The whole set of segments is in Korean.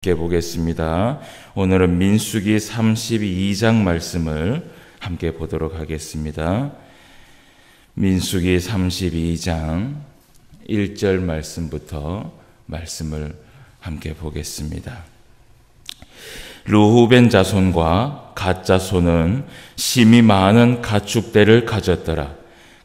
함께 보겠습니다. 오늘은 민수기 32장 말씀을 함께 보도록 하겠습니다. 민수기 32장 1절 말씀부터 말씀을 함께 보겠습니다. 르후벤 자손과 갓 자손은 심이 많은 가축대를 가졌더라.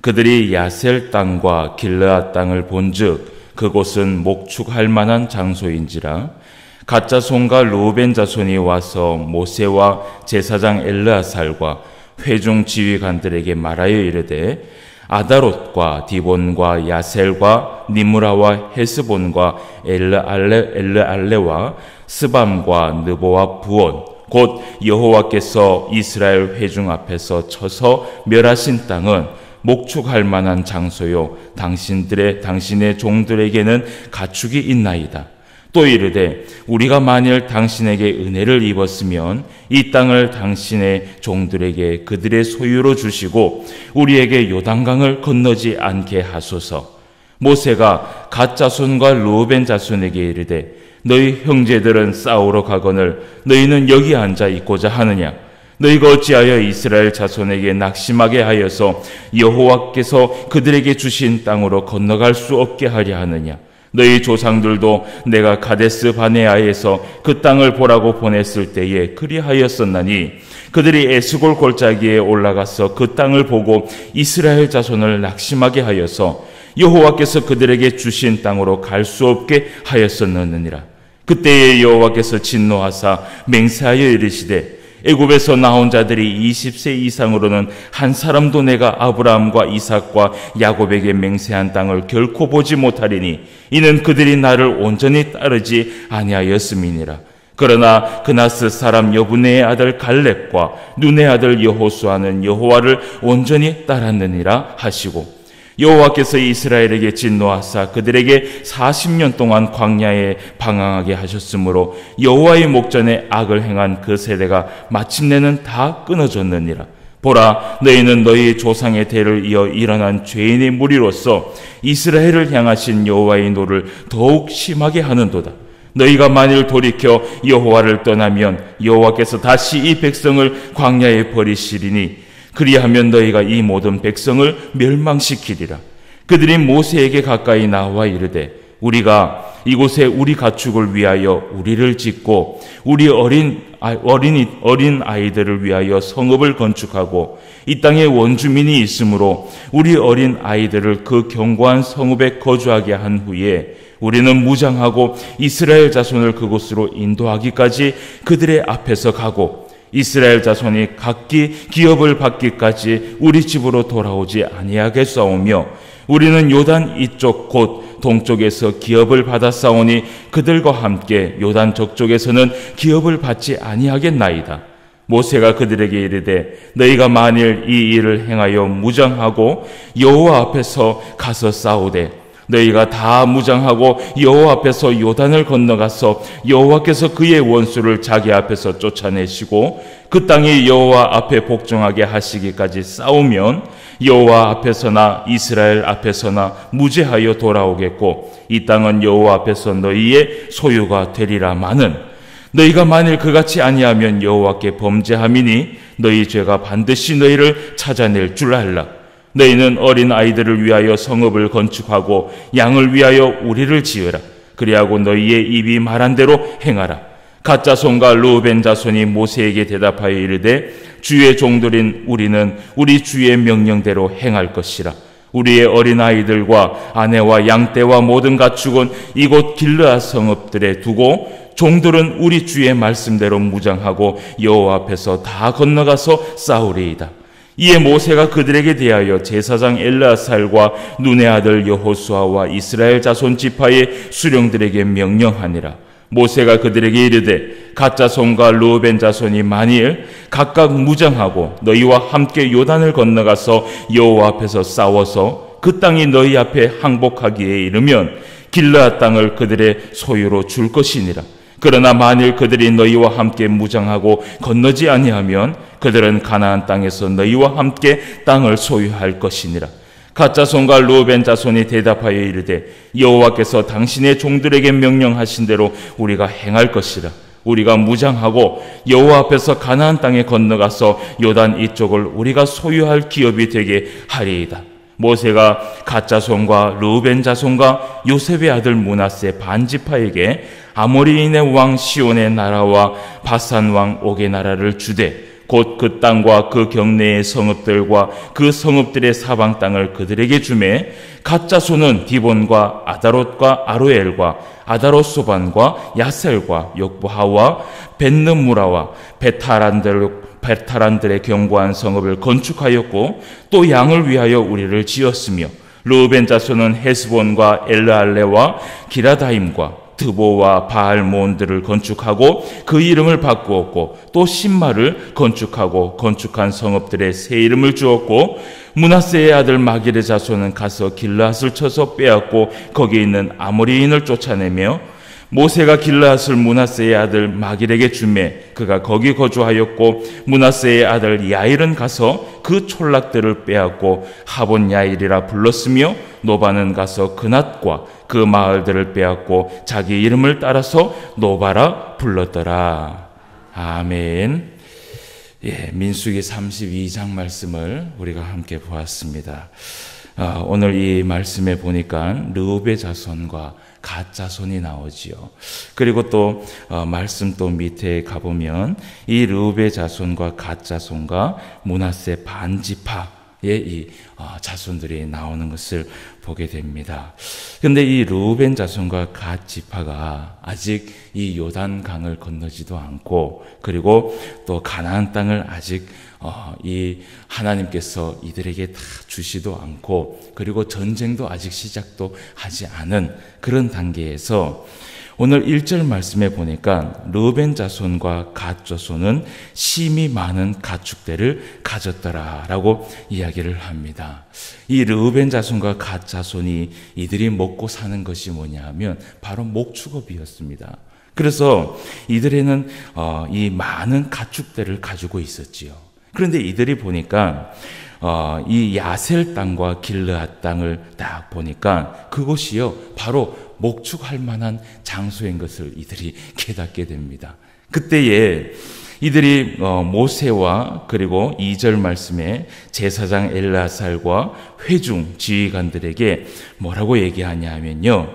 그들이 야셀 땅과 길르앗 땅을 본즉 그곳은 목축할 만한 장소인지라. 갓 자손과 르후벤 자손이 와서 모세와 제사장 엘르아살과 회중 지휘관들에게 말하여 이르되 아다롯과 디본과 야셀과 니므라와 헤스본과 엘르알레와 스밤과 느보와 부온 곧 여호와께서 이스라엘 회중 앞에서 쳐서 멸하신 땅은 목축할 만한 장소요 당신의 종들에게는 가축이 있나이다. 또 이르되 우리가 만일 당신에게 은혜를 입었으면 이 땅을 당신의 종들에게 그들의 소유로 주시고 우리에게 요단강을 건너지 않게 하소서. 모세가 갓 자손과 르후벤 자손에게 이르되 너희 형제들은 싸우러 가거늘 너희는 여기 앉아 있고자 하느냐? 너희가 어찌하여 이스라엘 자손에게 낙심하게 하여서 여호와께서 그들에게 주신 땅으로 건너갈 수 없게 하려 하느냐? 너희 조상들도 내가 가데스 바네아에서 그 땅을 보라고 보냈을 때에 그리하였었나니 그들이 에스골 골짜기에 올라가서 그 땅을 보고 이스라엘 자손을 낙심하게 하여서 여호와께서 그들에게 주신 땅으로 갈 수 없게 하였었느니라. 그때에 여호와께서 진노하사 맹세하여 이르시되 애굽에서 나온 자들이 20세 이상으로는 한 사람도 내가 아브라함과 이삭과 야곱에게 맹세한 땅을 결코 보지 못하리니 이는 그들이 나를 온전히 따르지 아니하였음이니라. 그러나 그나스 사람 여분의 아들 갈렙과 눈의 아들 여호수아는 여호와를 온전히 따랐느니라 하시고 여호와께서 이스라엘에게 진노하사 그들에게 40년 동안 광야에 방황하게 하셨으므로 여호와의 목전에 악을 행한 그 세대가 마침내는 다 끊어졌느니라. 보라, 너희는 너희 조상의 대를 이어 일어난 죄인의 무리로서 이스라엘을 향하신 여호와의 노를 더욱 심하게 하는도다. 너희가 만일 돌이켜 여호와를 떠나면 여호와께서 다시 이 백성을 광야에 버리시리니 그리하면 너희가 이 모든 백성을 멸망시키리라. 그들이 모세에게 가까이 나와 이르되 우리가 이곳에 우리 가축을 위하여 우리를 짓고 우리 어린 아이들을 위하여 성읍을 건축하고 이 땅에 원주민이 있으므로 우리 어린 아이들을 그 견고한 성읍에 거주하게 한 후에 우리는 무장하고 이스라엘 자손을 그곳으로 인도하기까지 그들의 앞에서 가고 이스라엘 자손이 각기 기업을 받기까지 우리 집으로 돌아오지 아니하겠사오며 우리는 요단 이쪽 곧 동쪽에서 기업을 받아 싸우니 그들과 함께 요단 저쪽에서는 기업을 받지 아니하겠나이다. 모세가 그들에게 이르되 너희가 만일 이 일을 행하여 무장하고 여호와 앞에서 가서 싸우되 너희가 다 무장하고 여호와 앞에서 요단을 건너가서 여호와께서 그의 원수를 자기 앞에서 쫓아내시고 그 땅이 여호와 앞에 복종하게 하시기까지 싸우면 여호와 앞에서나 이스라엘 앞에서나 무죄하여 돌아오겠고 이 땅은 여호와 앞에서 너희의 소유가 되리라마는 너희가 만일 그같이 아니하면 여호와께 범죄함이니 너희 죄가 반드시 너희를 찾아낼 줄 알라. 너희는 어린 아이들을 위하여 성읍을 건축하고 양을 위하여 우리를 지으라. 그리하고 너희의 입이 말한 대로 행하라. 갓 자손과 르후벤 자손이 모세에게 대답하여 이르되 주의 종들인 우리는 우리 주의 명령대로 행할 것이라. 우리의 어린 아이들과 아내와 양떼와 모든 가축은 이곳 길르앗 성읍들에 두고 종들은 우리 주의 말씀대로 무장하고 여호와 앞에서 다 건너가서 싸우리이다. 이에 모세가 그들에게 대하여 제사장 엘르아살과 눈의 아들 여호수아와 이스라엘 자손 지파의 수령들에게 명령하니라. 모세가 그들에게 이르되 갓 자손과 르후벤 자손이 만일 각각 무장하고 너희와 함께 요단을 건너가서 여호와 앞에서 싸워서 그 땅이 너희 앞에 항복하기에 이르면 길르앗 땅을 그들의 소유로 줄 것이니라. 그러나 만일 그들이 너희와 함께 무장하고 건너지 아니하면 그들은 가나안 땅에서 너희와 함께 땅을 소유할 것이니라. 갓 자손과 르우벤 자손이 대답하여 이르되 여호와께서 당신의 종들에게 명령하신 대로 우리가 행할 것이라. 우리가 무장하고 여호와 앞에서 가나안 땅에 건너가서 요단 이쪽을 우리가 소유할 기업이 되게 하리이다. 모세가 갓 자손과 르우벤 자손과 요셉의 아들 므낫세 반지파에게 아모리인의 왕 시온의 나라와 바산 왕 옥의 나라를 주되 곧 그 땅과 그 경내의 성읍들과 그 성읍들의 사방 땅을 그들에게 주매 갓 자손은 디본과 아다롯과 아로엘과 아다롯 소반과 야셀과 욕부하와 벳느무라와 베타란들의 견고한 성읍을 건축하였고 또 양을 위하여 우리를 지었으며 르우벤 자손은 헤스본과 엘르알레와 기라다임과 드보와 바알몬들을 건축하고 그 이름을 바꾸었고 또 신마를 건축하고 건축한 성읍들의 새 이름을 주었고 므낫세의 아들 마길의 자손은 가서 길르앗을 쳐서 빼앗고 거기 있는 아모리인을 쫓아내며 모세가 길르앗을 므낫세의 아들 마길에게 주매 그가 거기 거주하였고 므낫세의 아들 야일은 가서 그 촌락들을 빼앗고 하본 야일이라 불렀으며 노바는 가서 그낫과 그 마을들을 빼앗고 자기 이름을 따라서 노바라 불렀더라. 아멘. 예, 민수기 32장 말씀을 우리가 함께 보았습니다. 오늘 이 말씀에 보니까 르우벤 자손과 갓 자손이 나오지요. 그리고 또 말씀 또 밑에 가보면 이 르우벤 자손과 갓 자손과 므낫세 반지파의 이 자손들이 나오는 것을 보게 됩니다. 그런데 이 르우벤 자손과 갓 지파가 아직 이 요단강을 건너지도 않고 그리고 또 가나안 땅을 아직 이 하나님께서 이들에게 다 주시도 않고 그리고 전쟁도 아직 시작도 하지 않은 그런 단계에서 오늘 1절 말씀에 보니까 르우벤 자손과 갓 자손은 심히 많은 가축대를 가졌더라라고 이야기를 합니다. 이 르우벤 자손과 갓 자손이 이들이 먹고 사는 것이 뭐냐 하면 바로 목축업이었습니다. 그래서 이들에는 이 많은 가축대를 가지고 있었지요. 그런데 이들이 보니까 이 야셀 땅과 길르앗 땅을 딱 보니까 그곳이요 바로 목축할 만한 장소인 것을 이들이 깨닫게 됩니다. 그때에 이들이 모세와 그리고 2절 말씀에 제사장 엘르아살과 회중 지휘관들에게 뭐라고 얘기하냐 하면요.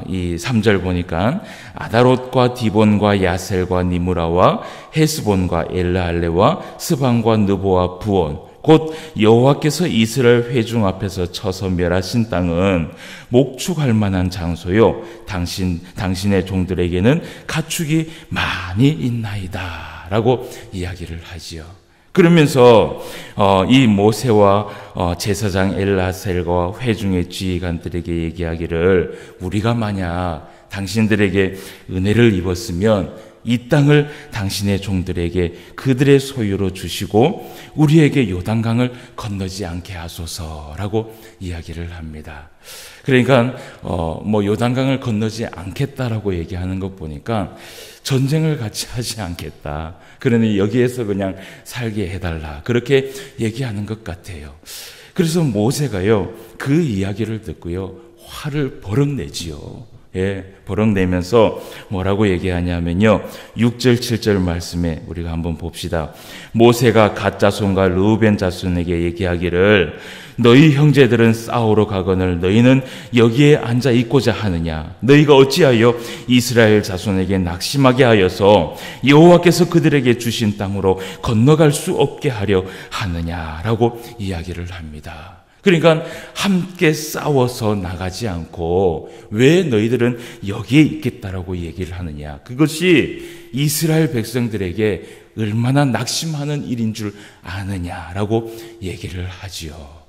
이 3절 보니까 아다롯과 디본과 야셀과 니무라와 헤스본과 엘르알레와 스반과 느보와 부온 곧 여호와께서 이스라엘 회중 앞에서 쳐서 멸하신 땅은 목축할 만한 장소요 당신의 종들에게는 가축이 많이 있나이다 라고 이야기를 하지요. 그러면서 이 모세와 제사장 엘르아살과 회중의 지휘관들에게 얘기하기를 우리가 만약 당신들에게 은혜를 입었으면 이 땅을 당신의 종들에게 그들의 소유로 주시고 우리에게 요단강을 건너지 않게 하소서라고 이야기를 합니다. 그러니까 요단강을 건너지 않겠다라고 얘기하는 것 보니까 전쟁을 같이 하지 않겠다. 그러니 여기에서 그냥 살게 해달라. 그렇게 얘기하는 것 같아요. 그래서 모세가요 그 이야기를 듣고요 화를 버럭 내지요. 예, 버럭 내면서 뭐라고 얘기하냐면요. 6절, 7절 말씀에 우리가 한번 봅시다. 모세가 갓 자손과 르우벤 자손에게 얘기하기를 너희 형제들은 싸우러 가거늘 너희는 여기에 앉아 있고자 하느냐? 너희가 어찌하여 이스라엘 자손에게 낙심하게 하여서 여호와께서 그들에게 주신 땅으로 건너갈 수 없게 하려 하느냐라고 이야기를 합니다. 그러니까 함께 싸워서 나가지 않고 왜 너희들은 여기에 있겠다라고 얘기를 하느냐. 그것이 이스라엘 백성들에게 얼마나 낙심하는 일인 줄 아느냐라고 얘기를 하지요.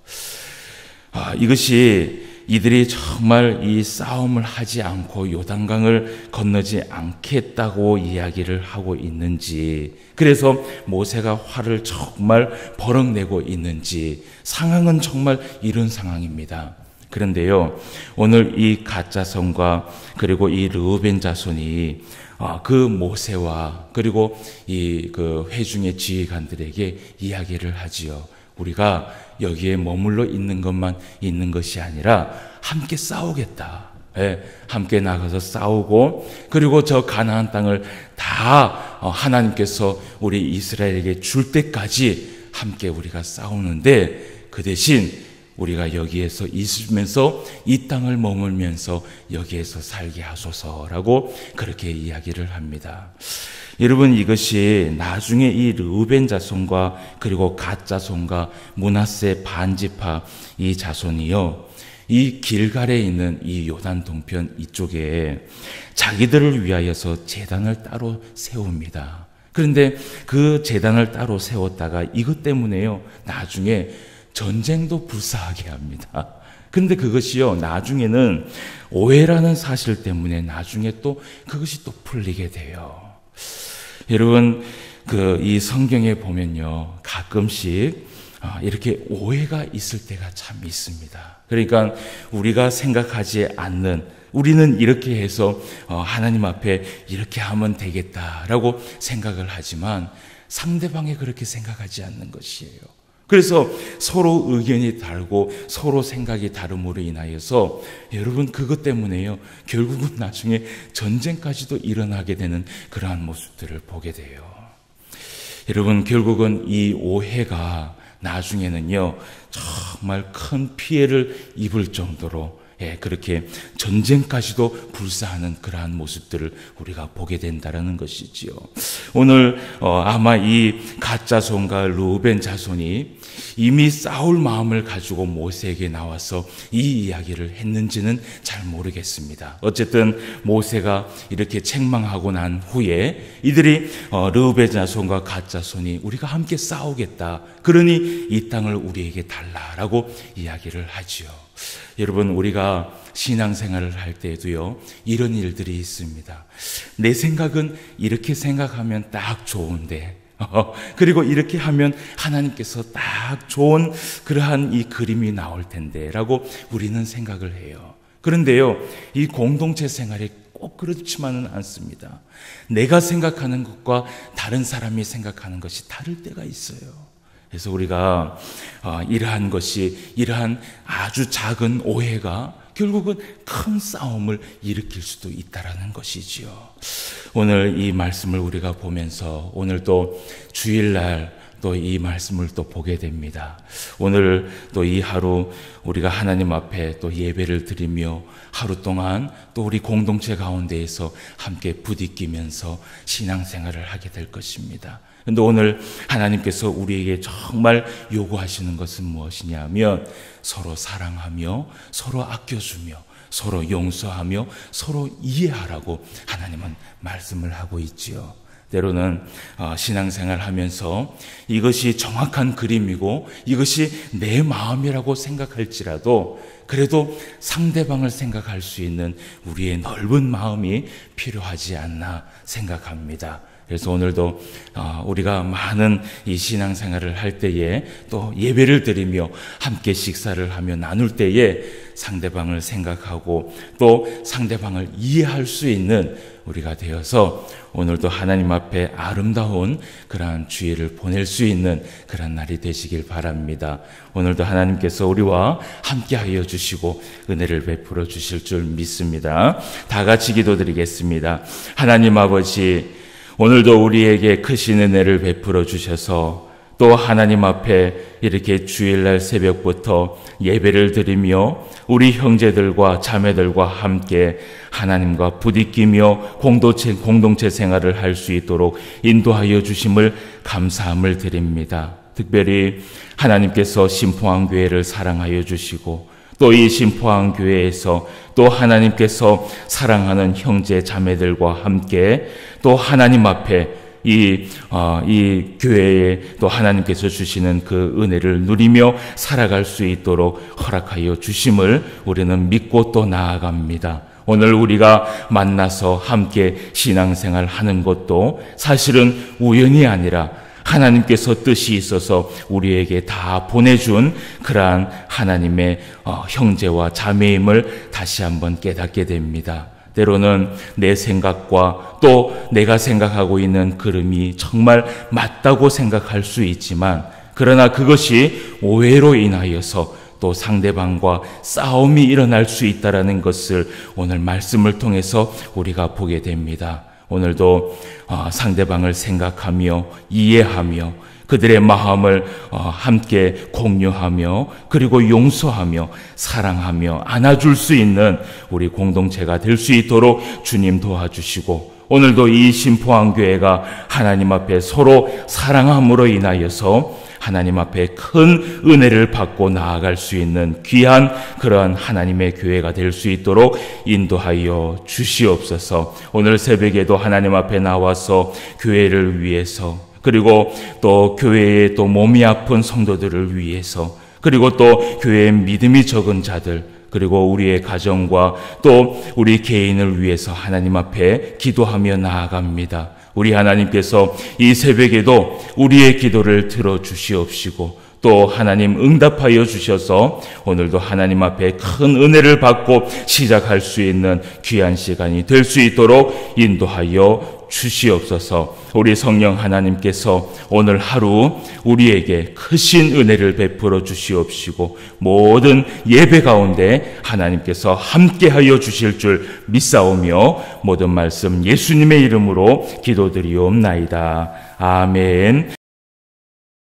이것이 이들이 정말 이 싸움을 하지 않고 요단강을 건너지 않겠다고 이야기를 하고 있는지, 그래서 모세가 화를 정말 버럭 내고 있는지, 상황은 정말 이런 상황입니다. 그런데요, 오늘 이 갓 자손과 그리고 이 르우벤 자손이 그 모세와 그리고 이 그 회중의 지휘관들에게 이야기를 하지요. 우리가 여기에 머물러 있는 것만 있는 것이 아니라 함께 싸우겠다. 함께 나가서 싸우고, 그리고 저 가나안 땅을 다 하나님께서 우리 이스라엘에게 줄 때까지 함께 우리가 싸우는데, 그 대신 우리가 여기에서 있으면서 이 땅을 머물면서 여기에서 살게 하소서라고 그렇게 이야기를 합니다. 여러분, 이것이 나중에 이 르우벤 자손과 그리고 갓 자손과 므낫세 반지파 이 자손이요, 이 길갈에 있는 이 요단 동편 이쪽에 자기들을 위하여서 제단을 따로 세웁니다. 그런데 그 제단을 따로 세웠다가 이것 때문에요, 나중에 전쟁도 불사하게 합니다. 근데 그것이요, 나중에는 오해라는 사실 때문에 나중에 또 그것이 또 풀리게 돼요. 여러분, 이 성경에 보면요, 가끔씩 이렇게 오해가 있을 때가 참 있습니다. 그러니까 우리가 생각하지 않는, 우리는 이렇게 해서 하나님 앞에 이렇게 하면 되겠다라고 생각을 하지만 상대방이 그렇게 생각하지 않는 것이에요. 그래서 서로 의견이 다르고 서로 생각이 다름으로 인하여서 여러분, 그것 때문에요, 결국은 나중에 전쟁까지도 일어나게 되는 그러한 모습들을 보게 돼요. 여러분, 결국은 이 오해가 나중에는요, 정말 큰 피해를 입을 정도로 그렇게 전쟁까지도 불사하는 그러한 모습들을 우리가 보게 된다라는 것이지요. 오늘 아마 이 갓 자손과 르우벤 자손이 이미 싸울 마음을 가지고 모세에게 나와서 이 이야기를 했는지는 잘 모르겠습니다. 어쨌든 모세가 이렇게 책망하고 난 후에 이들이 르우벤 자손과 갓 자손이 우리가 함께 싸우겠다, 그러니 이 땅을 우리에게 달라라고 이야기를 하지요. 여러분, 우리가 신앙생활을 할 때에도요, 이런 일들이 있습니다. 내 생각은 이렇게 생각하면 딱 좋은데, 그리고 이렇게 하면 하나님께서 딱 좋은 그러한 이 그림이 나올 텐데 라고 우리는 생각을 해요. 그런데요, 이 공동체 생활이 꼭 그렇지만은 않습니다. 내가 생각하는 것과 다른 사람이 생각하는 것이 다를 때가 있어요. 그래서 우리가 이러한 아주 작은 오해가 결국은 큰 싸움을 일으킬 수도 있다라는 것이지요. 오늘 이 말씀을 우리가 보면서 오늘 또 주일날 또 이 말씀을 또 보게 됩니다. 오늘 또 이 하루 우리가 하나님 앞에 또 예배를 드리며 하루 동안 또 우리 공동체 가운데에서 함께 부딪히면서 신앙생활을 하게 될 것입니다. 그런데 오늘 하나님께서 우리에게 정말 요구하시는 것은 무엇이냐면 서로 사랑하며 서로 아껴주며 서로 용서하며 서로 이해하라고 하나님은 말씀을 하고 있지요. 때로는 신앙생활 하면서 이것이 정확한 그림이고 이것이 내 마음이라고 생각할지라도 그래도 상대방을 생각할 수 있는 우리의 넓은 마음이 필요하지 않나 생각합니다. 그래서 오늘도 우리가 많은 이 신앙생활을 할 때에 또 예배를 드리며 함께 식사를 하며 나눌 때에 상대방을 생각하고 또 상대방을 이해할 수 있는 우리가 되어서 오늘도 하나님 앞에 아름다운 그러한 주일을 보낼 수 있는 그런 날이 되시길 바랍니다. 오늘도 하나님께서 우리와 함께하여 주시고 은혜를 베풀어 주실 줄 믿습니다. 다 같이 기도드리겠습니다. 하나님 아버지, 오늘도 우리에게 크신 은혜를 베풀어 주셔서 또 하나님 앞에 이렇게 주일날 새벽부터 예배를 드리며 우리 형제들과 자매들과 함께 하나님과 부딪히며 공동체 생활을 할 수 있도록 인도하여 주심을 감사함을 드립니다. 특별히 하나님께서 신포항교회를 사랑하여 주시고 또 이 신포항교회에서 또 하나님께서 사랑하는 형제 자매들과 함께 또 하나님 앞에 이 교회에 또 하나님께서 주시는 그 은혜를 누리며 살아갈 수 있도록 허락하여 주심을 우리는 믿고 또 나아갑니다. 오늘 우리가 만나서 함께 신앙생활 하는 것도 사실은 우연이 아니라 하나님께서 뜻이 있어서 우리에게 다 보내준 그러한 하나님의 형제와 자매임을 다시 한번 깨닫게 됩니다. 때로는 내 생각과 또 내가 생각하고 있는 그림이 정말 맞다고 생각할 수 있지만 그러나 그것이 오해로 인하여서 또 상대방과 싸움이 일어날 수 있다라는 것을 오늘 말씀을 통해서 우리가 보게 됩니다. 오늘도 상대방을 생각하며 이해하며 그들의 마음을 함께 공유하며 그리고 용서하며 사랑하며 안아줄 수 있는 우리 공동체가 될 수 있도록 주님 도와주시고, 오늘도 이 신포항교회가 하나님 앞에 서로 사랑함으로 인하여서 하나님 앞에 큰 은혜를 받고 나아갈 수 있는 귀한 그러한 하나님의 교회가 될 수 있도록 인도하여 주시옵소서. 오늘 새벽에도 하나님 앞에 나와서 교회를 위해서, 그리고 또 교회의 또 몸이 아픈 성도들을 위해서, 그리고 또 교회의 믿음이 적은 자들, 그리고 우리의 가정과 또 우리 개인을 위해서 하나님 앞에 기도하며 나아갑니다. 우리 하나님께서 이 새벽에도 우리의 기도를 들어주시옵시고 또 하나님 응답하여 주셔서 오늘도 하나님 앞에 큰 은혜를 받고 시작할 수 있는 귀한 시간이 될 수 있도록 인도하여 주시옵소서. 우리 성령 하나님께서 오늘 하루 우리에게 크신 은혜를 베풀어 주시옵시고 모든 예배 가운데 하나님께서 함께하여 주실 줄 믿사오며 모든 말씀 예수님의 이름으로 기도드리옵나이다. 아멘.